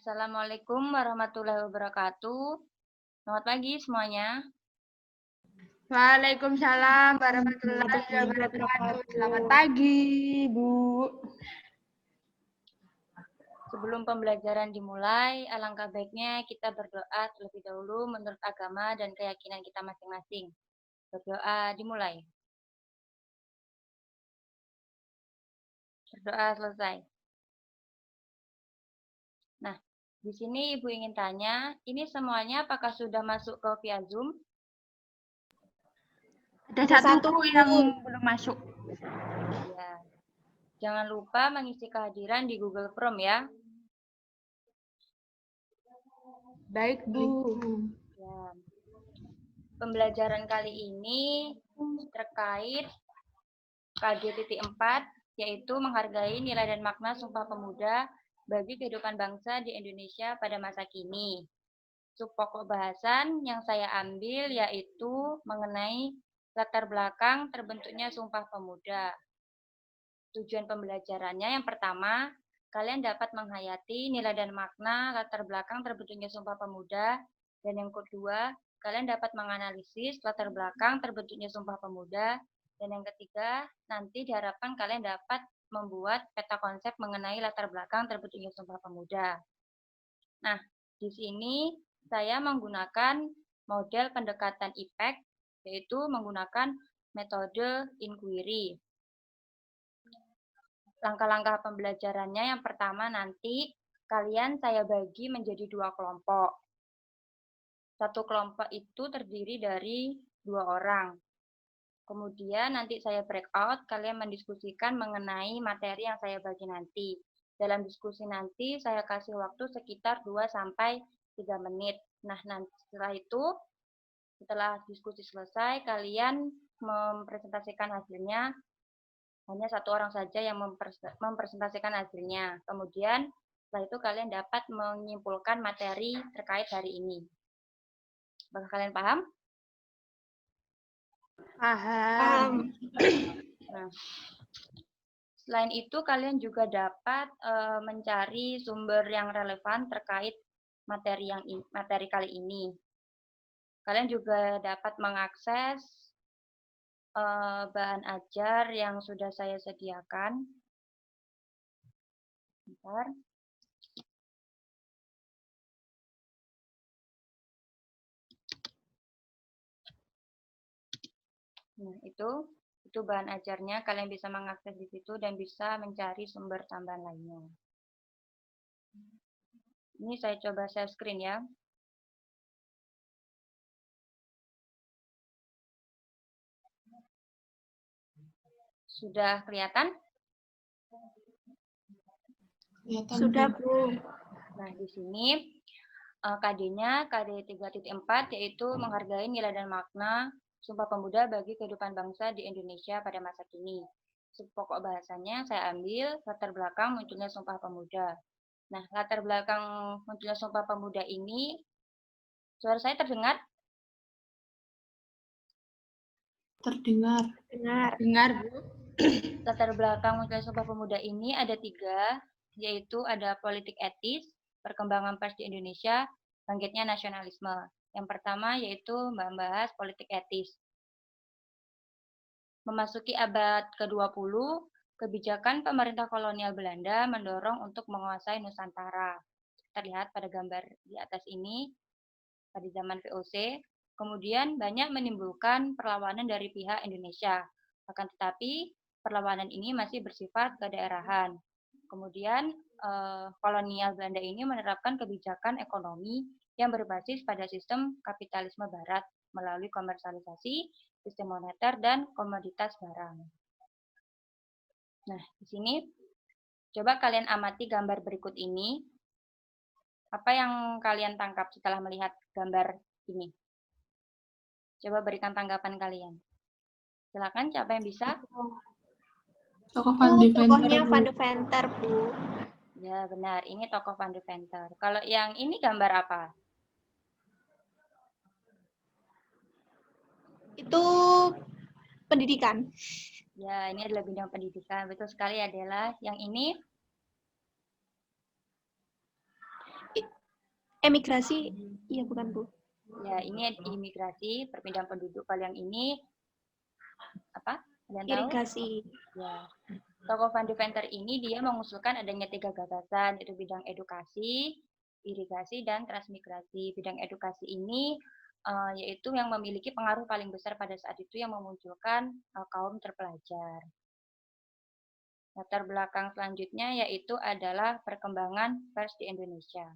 Assalamualaikum warahmatullahi wabarakatuh. Selamat pagi semuanya. Waalaikumsalam warahmatullahi wabarakatuh. Selamat pagi, Bu. Sebelum pembelajaran dimulai, alangkah baiknya kita berdoa terlebih dahulu menurut agama dan keyakinan kita masing-masing. Berdoa dimulai. Berdoa selesai. Nah, di sini Ibu ingin tanya, ini semuanya apakah sudah masuk ke via Zoom? Ada satu yang belum masuk. Ya. Jangan lupa mengisi kehadiran di Google Form ya. Baik, Bu. Ya. Pembelajaran kali ini terkait KG.4, yaitu menghargai nilai dan makna Sumpah Pemuda bagi kehidupan bangsa di Indonesia pada masa kini. Subpokok bahasan yang saya ambil yaitu mengenai latar belakang terbentuknya Sumpah Pemuda. Tujuan pembelajarannya yang pertama, kalian dapat menghayati nilai dan makna latar belakang terbentuknya Sumpah Pemuda. Dan yang kedua, kalian dapat menganalisis latar belakang terbentuknya Sumpah Pemuda. Dan yang ketiga, nanti diharapkan kalian dapat membuat peta konsep mengenai latar belakang terbentuknya Sumpah Pemuda. Nah, di sini saya menggunakan model pendekatan IPEK, yaitu menggunakan metode inquiry. Langkah-langkah pembelajarannya yang pertama nanti kalian saya bagi menjadi 2 kelompok. Satu kelompok itu terdiri dari 2 orang. Kemudian nanti saya breakout, kalian mendiskusikan mengenai materi yang saya bagi nanti. Dalam diskusi nanti saya kasih waktu sekitar 2-3 menit. Nah, nanti setelah itu, setelah diskusi selesai, kalian mempresentasikan hasilnya. Hanya satu orang saja yang mempresentasikan hasilnya. Kemudian setelah itu kalian dapat menyimpulkan materi terkait hari ini. Apakah kalian paham? Paham. Nah, selain itu kalian juga dapat mencari sumber yang relevan terkait materi kali ini. Kalian juga dapat mengakses bahan ajar yang sudah saya sediakan. Bentar. Nah, itu bahan ajarnya, kalian bisa mengakses di situ dan bisa mencari sumber tambahan lainnya. Ini saya coba share screen ya. Sudah kelihatan? Sudah, Bu. Nah, di sini KD-nya KD 3.4 yaitu menghargai nilai dan makna Sumpah Pemuda bagi kehidupan bangsa di Indonesia pada masa kini. Pokok bahasannya saya ambil latar belakang munculnya Sumpah Pemuda. Nah, latar belakang munculnya Sumpah Pemuda ini, suara saya terdengar? Dengar, Bu. Latar belakang munculnya Sumpah Pemuda ini ada 3, yaitu ada politik etis, perkembangan pers di Indonesia, bangkitnya nasionalisme. Yang pertama yaitu membahas politik etis. Memasuki abad ke-20, kebijakan pemerintah kolonial Belanda mendorong untuk menguasai Nusantara. Terlihat pada gambar di atas ini, pada zaman VOC, kemudian banyak menimbulkan perlawanan dari pihak Indonesia. Akan tetapi, perlawanan ini masih bersifat kedaerahan. Kemudian, kolonial Belanda ini menerapkan kebijakan ekonomi yang berbasis pada sistem kapitalisme barat melalui komersialisasi, sistem moneter, dan komoditas barang. Nah, di sini coba kalian amati gambar berikut ini. Apa yang kalian tangkap setelah melihat gambar ini? Coba berikan tanggapan kalian. Silakan, siapa yang bisa? Tokohnya Van de Venter, Bu. Ya, benar. Ini tokoh Van de Venter. Kalau yang ini gambar apa? Itu pendidikan. Ya, ini adalah bidang pendidikan. Betul sekali adalah yang ini. Emigrasi, iya bukan Bu. Ya, ini imigrasi, perpindahan penduduk. Kalau yang ini apa? Kalian tahu? Irigasi. Ya. Tokoh Van Deventer ini dia mengusulkan adanya 3 gagasan, yaitu bidang edukasi, irigasi, dan transmigrasi. Bidang edukasi ini yaitu yang memiliki pengaruh paling besar pada saat itu yang memunculkan kaum terpelajar. Latar belakang selanjutnya yaitu adalah perkembangan pers di Indonesia.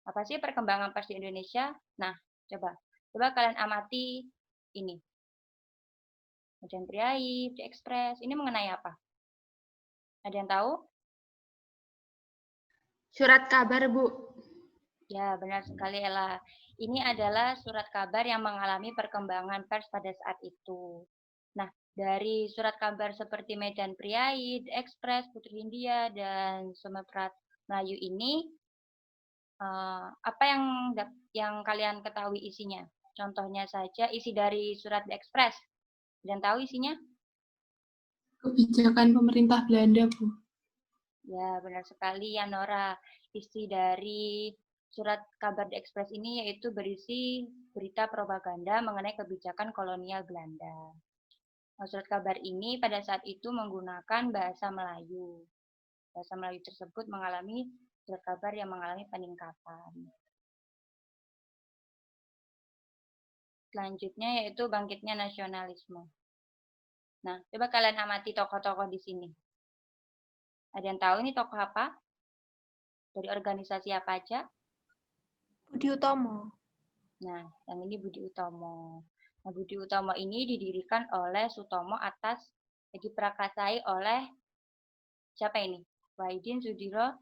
Apa sih perkembangan pers di Indonesia? Nah, coba kalian amati ini. Medan Priai, The Express, ini mengenai apa? Ada yang tahu? Surat kabar, Bu. Ya, benar sekali, Ella. Ini adalah surat kabar yang mengalami perkembangan pers pada saat itu. Nah, dari surat kabar seperti Medan Priai, The Express, Putri Hindia, dan Sumatera Melayu ini, apa yang kalian ketahui isinya? Contohnya saja isi dari surat The Express. Dan tahu isinya? Kebijakan pemerintah Belanda, Bu. Ya, benar sekali ya, Nora. Isi dari surat kabar The Express ini yaitu berisi berita propaganda mengenai kebijakan kolonial Belanda. Nah, surat kabar ini pada saat itu menggunakan bahasa Melayu. Bahasa Melayu tersebut mengalami surat kabar yang mengalami peningkatan. Selanjutnya yaitu bangkitnya nasionalisme. Nah, coba kalian amati tokoh-tokoh di sini. Ada yang tahu ini tokoh apa? Dari organisasi apa aja? Budi Utomo. Nah, yang ini Budi Utomo. Nah, Budi Utomo ini didirikan oleh Sutomo atas diprakarsai oleh siapa ini? Wahidin Sudiro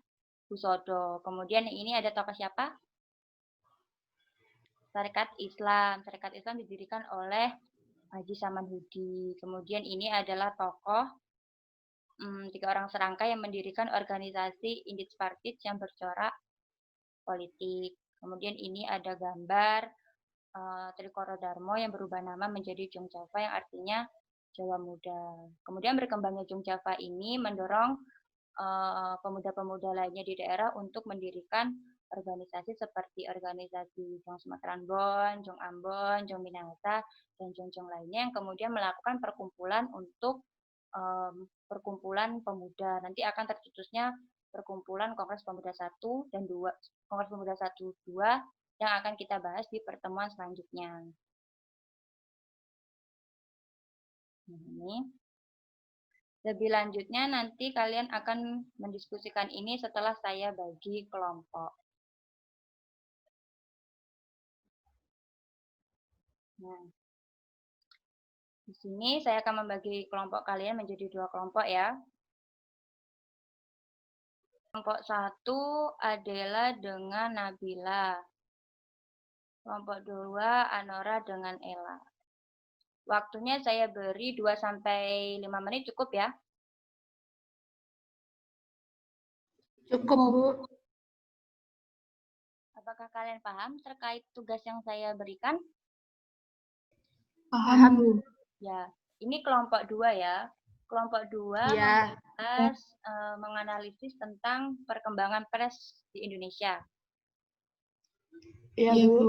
Husodo. Kemudian ini ada tokoh siapa? Tarekat Islam. Tarekat Islam didirikan oleh Haji Samanhudi. Kemudian ini adalah tokoh 3 orang serangkai yang mendirikan organisasi Indit Partit yang bercorak politik. Kemudian ini ada gambar Trikoro Darmo yang berubah nama menjadi Jong Java yang artinya Jawa Muda. Kemudian berkembangnya Jong Java ini mendorong pemuda-pemuda lainnya di daerah untuk mendirikan organisasi seperti organisasi Jong Sumatera Ambon, Jong Ambon, Jong Minahasa, dan Jong-Jong lainnya yang kemudian melakukan perkumpulan untuk perkumpulan pemuda. Nanti akan tercetusnya perkumpulan Kongres Pemuda 1 dan 2, Kongres Pemuda 1, 2 yang akan kita bahas di pertemuan selanjutnya. Ini. Lebih lanjutnya nanti kalian akan mendiskusikan ini setelah saya bagi kelompok. Nah, di sini saya akan membagi kelompok kalian menjadi 2 kelompok ya. Kelompok 1 adalah dengan Nabila. Kelompok 2 Anora dengan Ella. Waktunya saya beri 2-5 menit cukup ya? Cukup, Bu. Apakah kalian paham terkait tugas yang saya berikan? Paham, Bu. Ya, ini kelompok 2 ya. Kelompok 2 Ya. membahas menganalisis tentang perkembangan pers di Indonesia. Iya, Iya, Bu. Bu.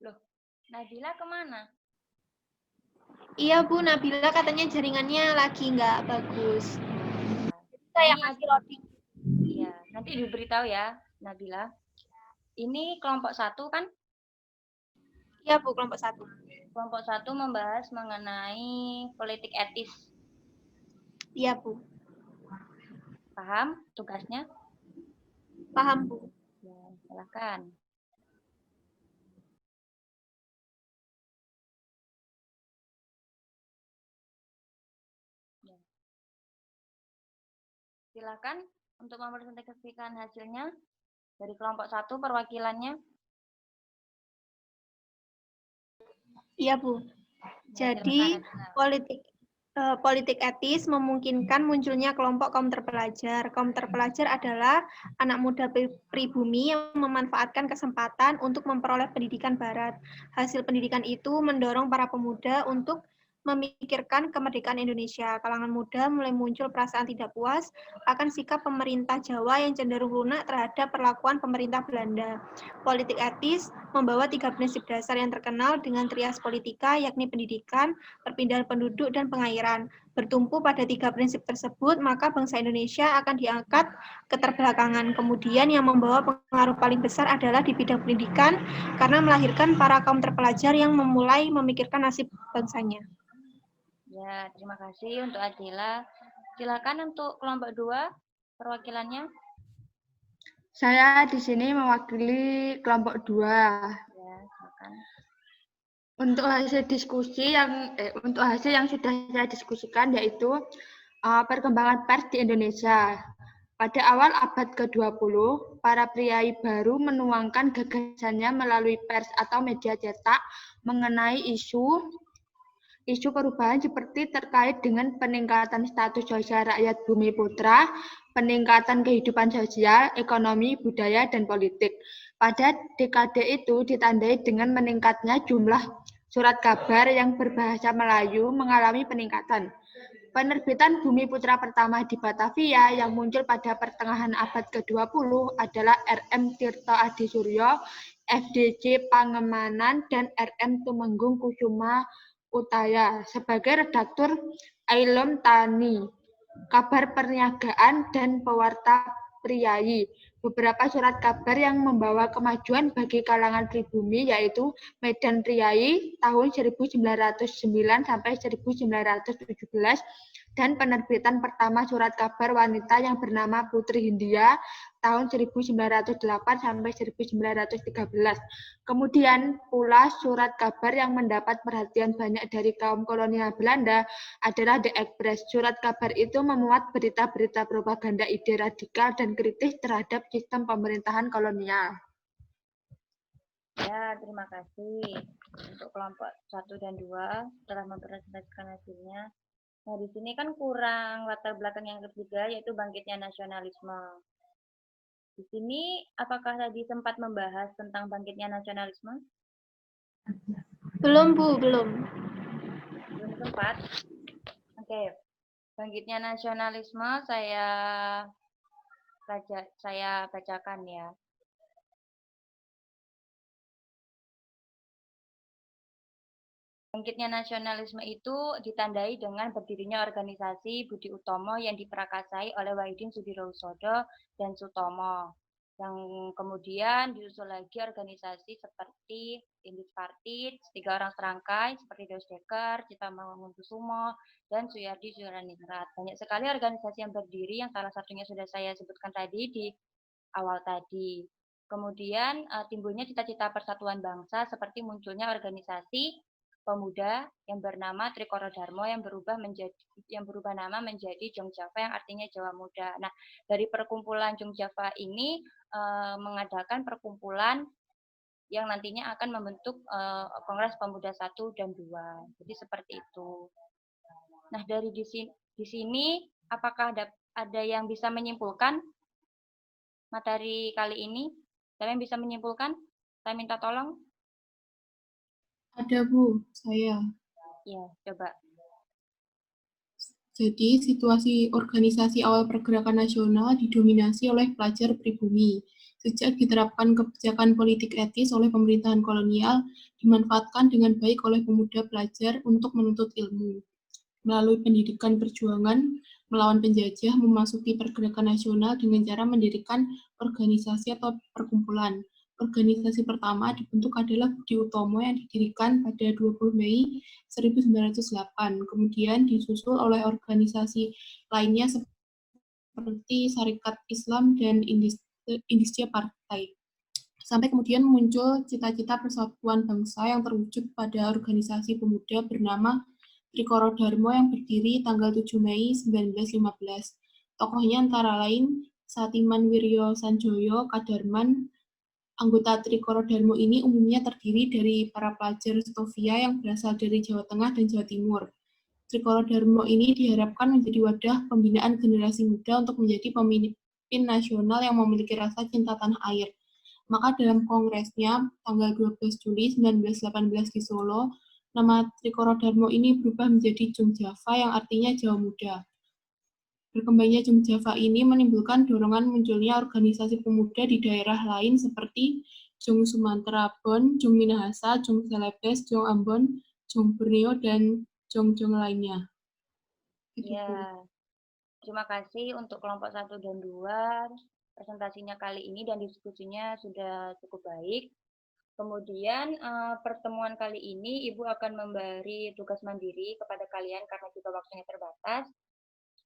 Loh, Nabila kemana? Iya, Bu. Nabila katanya jaringannya lagi nggak bagus. Saya Ini masih loading. Iya, nanti diberitahu ya, Nabila. Ini kelompok 1 kan? Iya, Bu. Kelompok 1. Kelompok 1 membahas mengenai politik etis. Iya, Bu. Paham tugasnya? Paham, Bu. Ya, silakan. Ya. Silakan untuk mempresentasikan hasilnya dari kelompok 1 perwakilannya. Iya, Bu. Ya, Jadi, silakan. politik etis memungkinkan munculnya kelompok kaum terpelajar. Kaum terpelajar adalah anak muda pribumi yang memanfaatkan kesempatan untuk memperoleh pendidikan barat. Hasil pendidikan itu mendorong para pemuda untuk memikirkan kemerdekaan Indonesia. Kalangan muda mulai muncul perasaan tidak puas akan sikap pemerintah Jawa yang cenderung lunak terhadap perlakuan pemerintah Belanda. Politik etis membawa 3 prinsip dasar yang terkenal dengan trias politika, yakni pendidikan, perpindahan penduduk, dan pengairan. Bertumpu pada 3 prinsip tersebut, maka bangsa Indonesia akan diangkat keterbelakangan. Kemudian yang membawa pengaruh paling besar adalah di bidang pendidikan, karena melahirkan para kaum terpelajar yang memulai memikirkan nasib bangsanya. Ya, terima kasih untuk Adila. Silakan untuk kelompok 2 perwakilannya. Saya di sini mewakili kelompok 2. Ya, silakan. Untuk hasil yang sudah saya diskusikan yaitu perkembangan pers di Indonesia. Pada awal abad ke-20, para priai baru menuangkan gagasannya melalui pers atau media cetak mengenai isu perubahan seperti terkait dengan peningkatan status sosial rakyat bumi putra, peningkatan kehidupan sosial, ekonomi, budaya, dan politik. Pada dekade itu ditandai dengan meningkatnya jumlah surat kabar yang berbahasa Melayu mengalami peningkatan. Penerbitan Bumi Putra pertama di Batavia yang muncul pada pertengahan abad ke-20 adalah R.M. Tirto Adisuryo, FDJ Pangemanan, dan R.M. Tumenggung Kusuma Utaya sebagai redaktur Ailom Tani, kabar perniagaan, dan pewarta priai. Beberapa surat kabar yang membawa kemajuan bagi kalangan pribumi yaitu Medan Priai tahun 1909 sampai 1917 dan penerbitan pertama surat kabar wanita yang bernama Putri Hindia tahun 1908 sampai 1913. Kemudian pula surat kabar yang mendapat perhatian banyak dari kaum kolonial Belanda adalah The Express. Surat kabar itu memuat berita-berita propaganda ide radikal dan kritis terhadap sistem pemerintahan kolonial. Ya, terima kasih untuk kelompok 1 dan 2 telah mempresentasikan hasilnya. Nah, di sini kan kurang latar belakang yang ketiga, yaitu bangkitnya nasionalisme. Di sini, apakah tadi sempat membahas tentang bangkitnya nasionalisme? Belum, Bu, belum. Belum sempat. Oke, bangkitnya nasionalisme saya bacakan ya. Bangkitnya nasionalisme itu ditandai dengan berdirinya organisasi Budi Utomo yang diprakasai oleh Wahidin Sudirohusodo dan Sutomo. Yang kemudian disusul lagi organisasi seperti Indis Partit, 3 orang serangkai seperti Deus Dekker, Cita Mangunkusumo, dan Suyardi Suraningrat. Banyak sekali organisasi yang berdiri yang salah satunya sudah saya sebutkan tadi di awal tadi. Kemudian timbulnya cita-cita persatuan bangsa seperti munculnya organisasi pemuda yang bernama Trikoro Darmo yang berubah nama menjadi Jong Java yang artinya Jawa Muda. Nah, dari perkumpulan Jong Java ini mengadakan perkumpulan yang nantinya akan membentuk Kongres Pemuda 1 dan 2. Jadi seperti itu. Nah, dari di sini apakah ada yang bisa menyimpulkan materi kali ini? Siapa yang bisa menyimpulkan? Saya minta tolong. Ada, Bu, saya. Ya, coba. Jadi, situasi organisasi awal pergerakan nasional didominasi oleh pelajar pribumi. Sejak diterapkan kebijakan politik etis oleh pemerintahan kolonial, dimanfaatkan dengan baik oleh pemuda pelajar untuk menuntut ilmu. Melalui pendidikan perjuangan melawan penjajah, memasuki pergerakan nasional dengan cara mendirikan organisasi atau perkumpulan. Organisasi pertama dibentuk adalah Budi Utomo yang didirikan pada 20 Mei 1908. Kemudian disusul oleh organisasi lainnya seperti Sarekat Islam dan Indische Partai. Sampai kemudian muncul cita-cita persatuan bangsa yang terwujud pada organisasi pemuda bernama Trikoro Darmo yang berdiri tanggal 7 Mei 1915. Tokohnya antara lain Satiman Wiryo Sanjoyo Kadarman. Anggota Trikoro Darmo ini umumnya terdiri dari para pelajar Stovia yang berasal dari Jawa Tengah dan Jawa Timur. Trikoro Darmo ini diharapkan menjadi wadah pembinaan generasi muda untuk menjadi pemimpin nasional yang memiliki rasa cinta tanah air. Maka dalam kongresnya tanggal 12 Juli 1918 di Solo, nama Trikoro ini berubah menjadi Jong Java yang artinya Jawa Muda. Berkembangnya Jong Java ini menimbulkan dorongan munculnya organisasi pemuda di daerah lain seperti Jong Sumatera Bon, Jong Minahasa, Jong Celebes, Jong Ambon, Jong Borneo, dan Jong lainnya. Gitu, Bu. Ya, terima kasih untuk kelompok 1 dan 2. Presentasinya kali ini dan diskusinya sudah cukup baik. Kemudian pertemuan kali ini Ibu akan memberi tugas mandiri kepada kalian karena juga waktunya terbatas.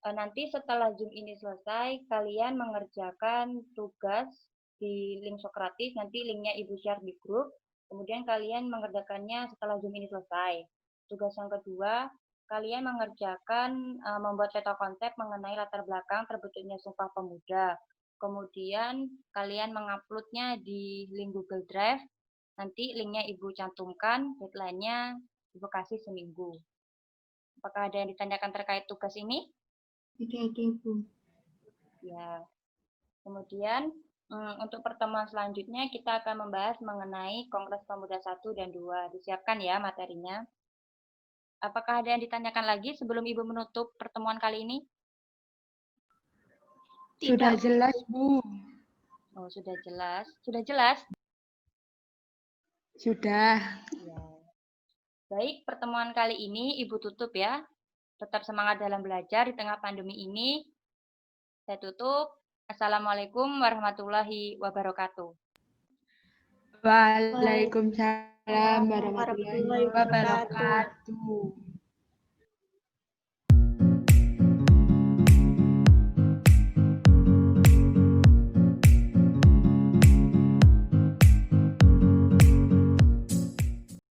Nanti setelah Zoom ini selesai, kalian mengerjakan tugas di link Sokratis, nanti linknya Ibu share di grup. Kemudian kalian mengerjakannya setelah Zoom ini selesai. Tugas yang kedua, kalian mengerjakan membuat peta konsep mengenai latar belakang terbentuknya Sumpah Pemuda. Kemudian kalian menguploadnya di link Google Drive. Nanti linknya Ibu cantumkan, deadline-nya Ibu kasih seminggu. Apakah ada yang ditanyakan terkait tugas ini? Tidak ada, Bu. Ya. Kemudian untuk pertemuan selanjutnya kita akan membahas mengenai Kongres Pemuda 1 dan 2. Disiapkan ya materinya. Apakah ada yang ditanyakan lagi sebelum Ibu menutup pertemuan kali ini? Sudah jelas, Bu. Oh, sudah jelas. Sudah jelas? Sudah. Ya. Baik, pertemuan kali ini Ibu tutup ya. Tetap semangat dalam belajar di tengah pandemi ini. Saya tutup. Assalamualaikum warahmatullahi wabarakatuh. Waalaikumsalam warahmatullahi wabarakatuh.